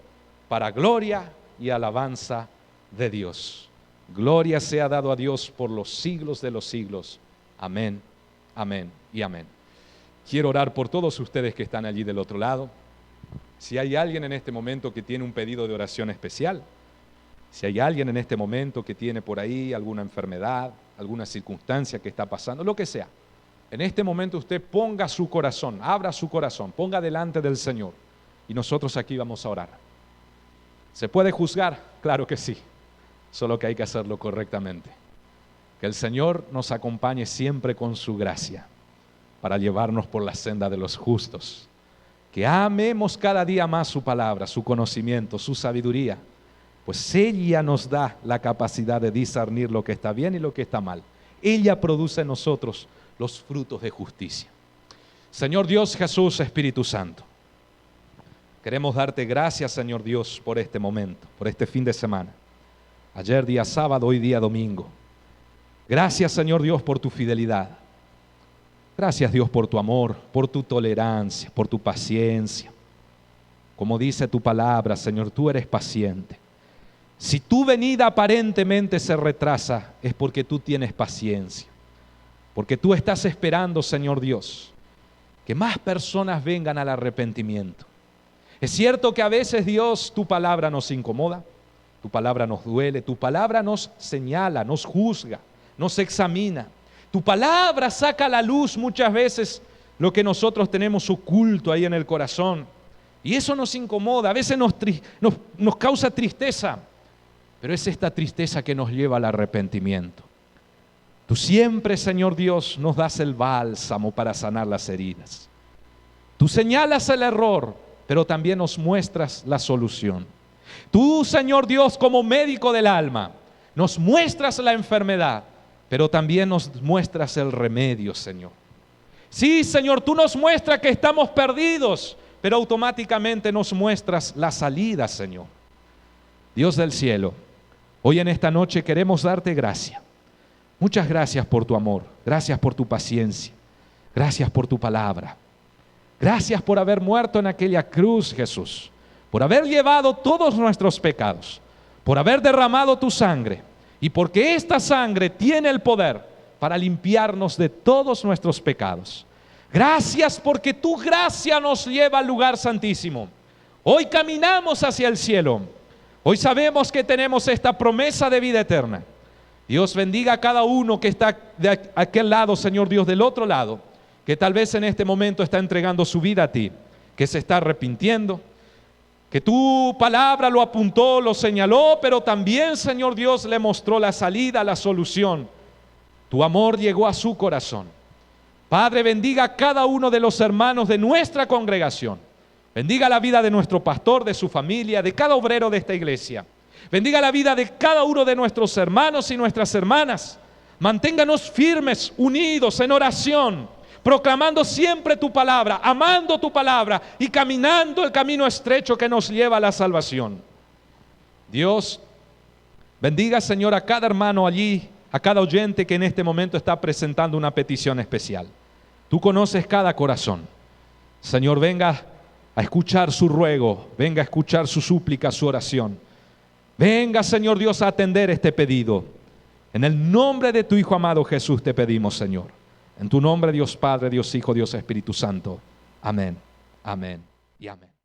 para gloria y alabanza de Dios. Gloria sea dado a Dios por los siglos de los siglos. Amén, amén y amén. Quiero orar por todos ustedes que están allí del otro lado. Si hay alguien en este momento que tiene un pedido de oración especial, si hay alguien en este momento que tiene por ahí alguna enfermedad, alguna circunstancia que está pasando, lo que sea, en este momento usted ponga su corazón, abra su corazón, ponga delante del Señor y nosotros aquí vamos a orar. ¿Se puede juzgar? Claro que sí, solo que hay que hacerlo correctamente. Que el Señor nos acompañe siempre con su gracia para llevarnos por la senda de los justos. Que amemos cada día más su palabra, su conocimiento, su sabiduría, pues ella nos da la capacidad de discernir lo que está bien y lo que está mal. Ella produce en nosotros los frutos de justicia. Señor Dios, Jesús, Espíritu Santo, queremos darte gracias, Señor Dios, por este momento, por este fin de semana. Ayer día sábado, hoy día domingo. Gracias, Señor Dios, por tu fidelidad. Gracias, Dios, por tu amor, por tu tolerancia, por tu paciencia. Como dice tu palabra, Señor, tú eres paciente. Si tu venida aparentemente se retrasa, es porque tú tienes paciencia. Porque tú estás esperando, Señor Dios, que más personas vengan al arrepentimiento. Es cierto que a veces, Dios, tu palabra nos incomoda, tu palabra nos duele, tu palabra nos señala, nos juzga, nos examina. Tu palabra saca a la luz muchas veces lo que nosotros tenemos oculto ahí en el corazón. Y eso nos incomoda, a veces nos causa tristeza. Pero es esta tristeza que nos lleva al arrepentimiento. Tú siempre, Señor Dios, nos das el bálsamo para sanar las heridas. Tú señalas el error, pero también nos muestras la solución. Tú, Señor Dios, como médico del alma, nos muestras la enfermedad, pero también nos muestras el remedio, Señor. Sí, Señor, tú nos muestras que estamos perdidos, pero automáticamente nos muestras la salida, Señor. Dios del cielo, hoy en esta noche queremos darte gracias. Muchas gracias por tu amor, gracias por tu paciencia, gracias por tu palabra. Gracias por haber muerto en aquella cruz, Jesús, por haber llevado todos nuestros pecados, por haber derramado tu sangre y porque esta sangre tiene el poder para limpiarnos de todos nuestros pecados. Gracias porque tu gracia nos lleva al lugar santísimo. Hoy caminamos hacia el cielo. Hoy sabemos que tenemos esta promesa de vida eterna. Dios bendiga a cada uno que está de aquel lado, Señor Dios, del otro lado, que tal vez en este momento está entregando su vida a ti, que se está arrepintiendo, que tu palabra lo apuntó, lo señaló, pero también, Señor Dios, le mostró la salida, la solución. Tu amor llegó a su corazón. Padre, bendiga a cada uno de los hermanos de nuestra congregación. Bendiga la vida de nuestro pastor, de su familia, de cada obrero de esta iglesia. Bendiga la vida de cada uno de nuestros hermanos y nuestras hermanas. Manténganos firmes, unidos en oración, proclamando siempre tu palabra, amando tu palabra y caminando el camino estrecho que nos lleva a la salvación. Dios, bendiga, Señor, a cada hermano allí, a cada oyente que en este momento está presentando una petición especial. Tú conoces cada corazón. Señor, venga a escuchar su ruego, venga a escuchar su súplica, su oración. Venga, Señor Dios, a atender este pedido. En el nombre de tu Hijo amado Jesús te pedimos, Señor. En tu nombre, Dios Padre, Dios Hijo, Dios Espíritu Santo. Amén, amén y amén.